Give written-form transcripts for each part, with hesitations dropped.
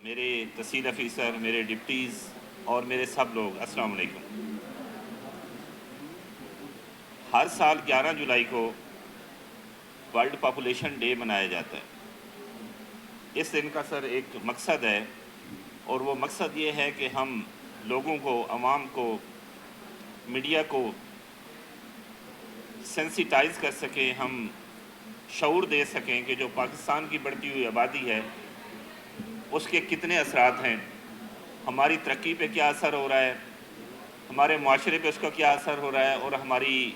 میرے تحصیل افیسر، میرے ڈپٹیز اور میرے سب لوگ، السلام علیکم۔ ہر سال 11 جولائی کو ورلڈ پاپولیشن ڈے منایا جاتا ہے۔ اس دن کا سر ایک مقصد ہے، اور وہ مقصد یہ ہے کہ ہم لوگوں کو، عوام کو، میڈیا کو سینسیٹائز کر سکیں، ہم شعور دے سکیں کہ جو پاکستان کی بڑھتی ہوئی آبادی ہے اس کے کتنے اثرات ہیں، ہماری ترقی پہ کیا اثر ہو رہا ہے، ہمارے معاشرے پہ اس کا کیا اثر ہو رہا ہے، اور ہماری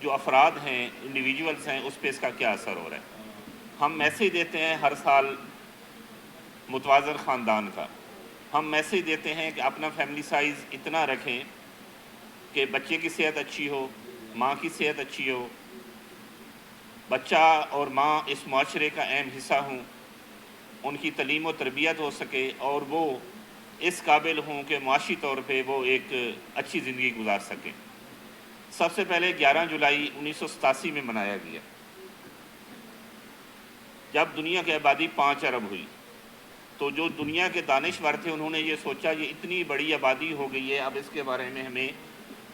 جو افراد ہیں، انڈیویجولز ہیں، اس پہ اس کا کیا اثر ہو رہا ہے۔ ہم میسیج دیتے ہیں ہر سال متوازن خاندان کا، ہم میسیج دیتے ہیں کہ اپنا فیملی سائز اتنا رکھیں کہ بچے کی صحت اچھی ہو، ماں کی صحت اچھی ہو، بچہ اور ماں اس معاشرے کا اہم حصہ ہوں، ان کی تعلیم و تربیت ہو سکے اور وہ اس قابل ہوں کہ معاشی طور پہ وہ ایک اچھی زندگی گزار سکیں۔ سب سے پہلے 11 جولائی 1987 میں منایا گیا، جب دنیا کی آبادی 5 ارب ہوئی۔ تو جو دنیا کے دانشور تھے انہوں نے یہ سوچا یہ اتنی بڑی آبادی ہو گئی ہے، اب اس کے بارے میں ہمیں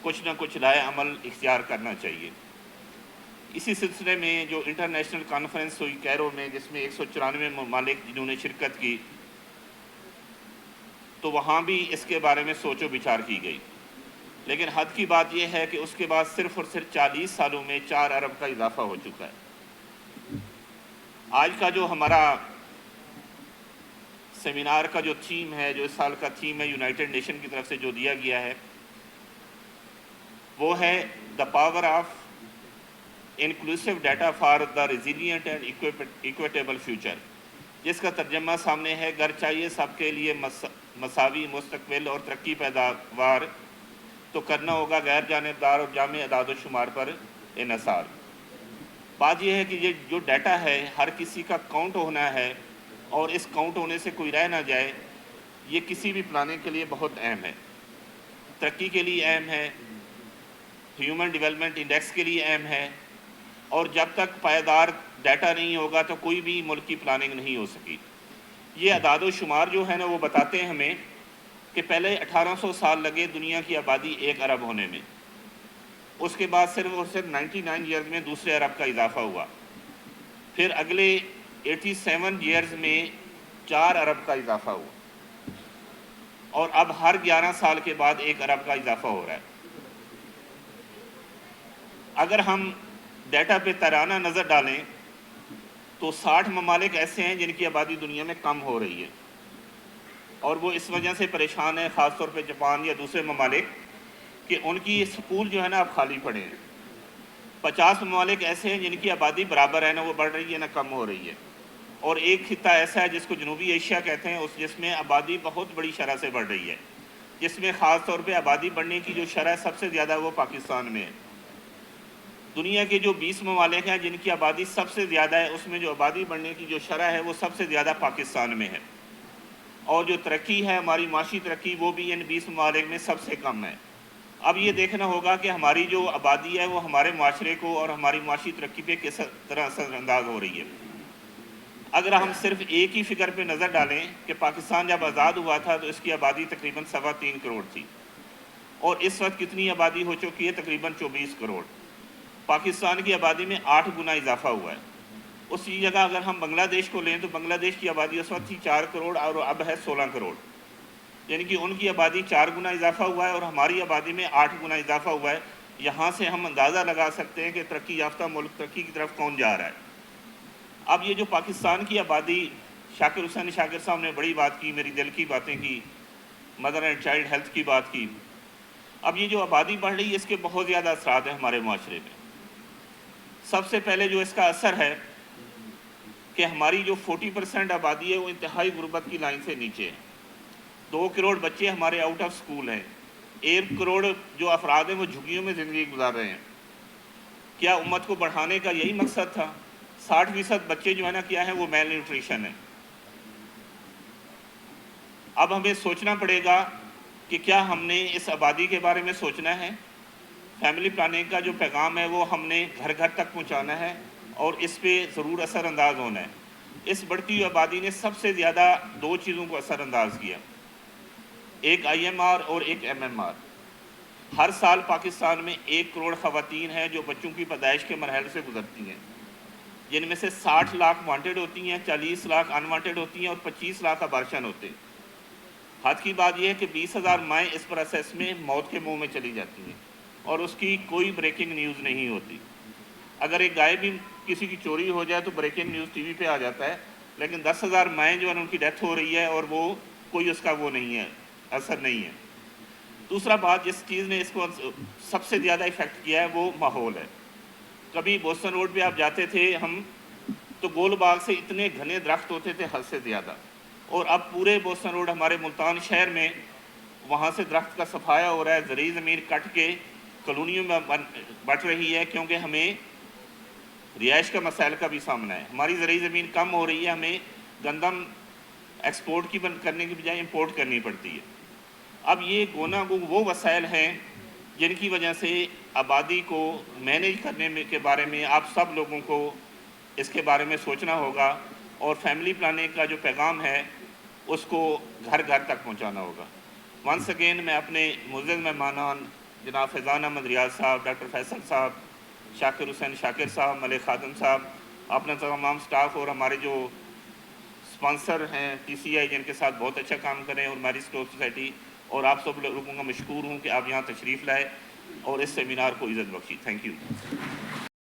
کچھ نہ کچھ رائے عمل اختیار کرنا چاہیے۔ اسی سلسلے میں جو انٹرنیشنل کانفرنس ہوئی کیرو میں، جس میں 194 ممالک جنہوں نے شرکت کی، تو وہاں بھی اس کے بارے میں سوچ و بچار کی گئی۔ لیکن حد کی بات یہ ہے کہ اس کے بعد صرف اور صرف 40 سالوں میں 4 ارب کا اضافہ ہو چکا ہے۔ آج کا جو ہمارا سیمینار کا جو تھیم ہے، جو اس سال کا تھیم ہے یونائٹڈ نیشن کی طرف سے جو دیا گیا ہے، وہ ہے the power of inclusive data for the resilient and equitable future, جس کا ترجمہ سامنے ہے: گھر چاہیے سب کے لیے مساوی مستقبل اور ترقی پیداوار، تو کرنا ہوگا غیر جانبدار اور جامع اعداد و شمار پر انحصار۔ بات یہ ہے کہ یہ جو ڈیٹا ہے ہر کسی کا کاؤنٹ ہونا ہے، اور اس کاؤنٹ ہونے سے کوئی رہ نہ جائے، یہ کسی بھی پلاننگ کے لیے بہت اہم ہے، ترقی کے لیے اہم ہے، ہیومن ڈیولپمنٹ انڈیکس کے لیے اہم ہے، اور جب تک پائیدار ڈیٹا نہیں ہوگا تو کوئی بھی ملک کی پلاننگ نہیں ہو سکی۔ یہ اعداد و شمار جو ہے نا وہ بتاتے ہیں ہمیں کہ پہلے 1800 سال لگے دنیا کی آبادی 1 ارب ہونے میں، اس کے بعد صرف اور صرف 99 ایئرز میں دوسرے ارب کا اضافہ ہوا، پھر اگلے 87 ایئرز میں 4 ارب کا اضافہ ہوا، اور اب ہر 11 سال کے بعد 1 ارب کا اضافہ ہو رہا ہے۔ اگر ہم ڈیٹا پہ ترانہ نظر ڈالیں تو 60 ممالک ایسے ہیں جن کی آبادی دنیا میں کم ہو رہی ہے، اور وہ اس وجہ سے پریشان ہیں، خاص طور پہ جاپان یا دوسرے ممالک، کہ ان کی سکول جو ہے نا اب خالی پڑے ہیں۔ 50 ممالک ایسے ہیں جن کی آبادی برابر ہے، نہ وہ بڑھ رہی ہے نہ کم ہو رہی ہے، اور ایک خطہ ایسا ہے جس کو جنوبی ایشیا کہتے ہیں، جس میں آبادی بہت بڑی شرح سے بڑھ رہی ہے، جس میں خاص طور پہ آبادی بڑھنے کی جو شرح سب سے زیادہ وہ پاکستان میں ہے۔ دنیا کے جو 20 ممالک ہیں جن کی آبادی سب سے زیادہ ہے، اس میں جو آبادی بڑھنے کی جو شرح ہے وہ سب سے زیادہ پاکستان میں ہے، اور جو ترقی ہے، ہماری معاشی ترقی، وہ بھی ان 20 ممالک میں سب سے کم ہے۔ اب یہ دیکھنا ہوگا کہ ہماری جو آبادی ہے وہ ہمارے معاشرے کو اور ہماری معاشی ترقی پہ کس طرح اثر انداز ہو رہی ہے۔ اگر ہم صرف ایک ہی فگر پہ نظر ڈالیں کہ پاکستان جب آزاد ہوا تھا تو اس کی آبادی تقریباً 3.25 کروڑ تھی، اور اس وقت کتنی آبادی ہو چکی ہے؟ تقریباً 24 کروڑ۔ پاکستان کی آبادی میں 8 گنا اضافہ ہوا ہے۔ اسی جگہ اگر ہم بنگلہ دیش کو لیں تو بنگلہ دیش کی آبادی اس وقت تھی 4 کروڑ اور اب ہے 16 کروڑ، یعنی کہ ان کی آبادی 4 گنا اضافہ ہوا ہے اور ہماری آبادی میں 8 گنا اضافہ ہوا ہے۔ یہاں سے ہم اندازہ لگا سکتے ہیں کہ ترقی یافتہ ملک ترقی کی طرف کون جا رہا ہے۔ اب یہ جو پاکستان کی آبادی، شاکر حسین شاکر صاحب نے بڑی بات کی، میری دل کی باتیں کی، مدر اینڈ چائلڈ ہیلتھ کی بات کی۔ اب یہ جو آبادی بڑھ رہی ہے اس کے بہت زیادہ اثرات ہیں ہمارے معاشرے میں۔ سب سے پہلے جو اس کا اثر ہے کہ ہماری جو 40% آبادی ہے وہ انتہائی غربت کی لائن سے نیچے ہے۔ 2 کروڑ بچے ہمارے آؤٹ آف سکول ہیں، 1 کروڑ جو افراد ہیں وہ جھگیوں میں زندگی گزار رہے ہیں۔ کیا امت کو بڑھانے کا یہی مقصد تھا؟ 60% بچے جو ہے نا کیا ہیں، وہ میل نیوٹریشن ہیں۔ اب ہمیں سوچنا پڑے گا کہ کیا ہم نے اس آبادی کے بارے میں سوچنا ہے؟ فیملی پلاننگ کا جو پیغام ہے وہ ہم نے گھر گھر تک پہنچانا ہے، اور اس پہ ضرور اثر انداز ہونا ہے۔ اس بڑھتی ہوئی آبادی نے سب سے زیادہ دو چیزوں کو اثر انداز کیا، ایک IMR اور ایک MMR۔ ہر سال پاکستان میں 1 کروڑ خواتین ہیں جو بچوں کی پیدائش کے مراحل سے گزرتی ہیں، جن میں سے 60 لاکھ وانٹڈ ہوتی ہیں، 40 لاکھ ان وانٹڈ ہوتی ہیں اور 25 لاکھ ابارشن ہوتے ہیں۔ حد کی بات یہ ہے کہ 20,000 مائیں اس پروسیس میں موت کے منہ میں چلی جاتی ہیں اور اس کی کوئی بریکنگ نیوز نہیں ہوتی۔ اگر ایک گائے بھی کسی کی چوری ہو جائے تو بریکنگ نیوز ٹی وی پہ آ جاتا ہے، لیکن 10,000 مائیں جو ہیں ان کی ڈیتھ ہو رہی ہے اور وہ کوئی اس کا وہ نہیں ہے، اثر نہیں ہے۔ دوسرا بات جس چیز نے اس کو سب سے زیادہ ایفیکٹ کیا ہے وہ ماحول ہے۔ کبھی بوسٹن روڈ پہ آپ جاتے تھے ہم تو گول باغ سے اتنے گھنے درخت ہوتے تھے حد سے زیادہ، اور اب پورے بوسٹن روڈ ہمارے ملتان شہر میں وہاں سے درخت کا صفایا ہو رہا ہے، زرعی زمین کٹ کے کالونیوں میں بٹ رہی ہے، کیونکہ ہمیں رہائش کا مسائل کا بھی سامنا ہے۔ ہماری زرعی زمین کم ہو رہی ہے، ہمیں گندم ایکسپورٹ کی کرنے کی بجائے امپورٹ کرنی پڑتی ہے۔ اب یہ گونا گو وہ وسائل ہیں جن کی وجہ سے آبادی کو مینیج کرنے کے بارے میں آپ سب لوگوں کو اس کے بارے میں سوچنا ہوگا، اور فیملی پلاننگ کا جو پیغام ہے اس کو گھر گھر تک پہنچانا ہوگا۔ ونس اگین میں اپنے معزز مہمانان جناب فیضان احمد ریاض صاحب، ڈاکٹر فیصل صاحب، شاکر حسین شاکر صاحب، ملک خادم صاحب، اپنا تمام سٹاف اور ہمارے جو اسپانسر ہیں TCI جن کے ساتھ بہت اچھا کام کریں، اور میری اسٹور سوسائٹی، اور آپ سب لوگوں کا مشکور ہوں کہ آپ یہاں تشریف لائے اور اس سیمینار کو عزت بخشی۔ Thank you.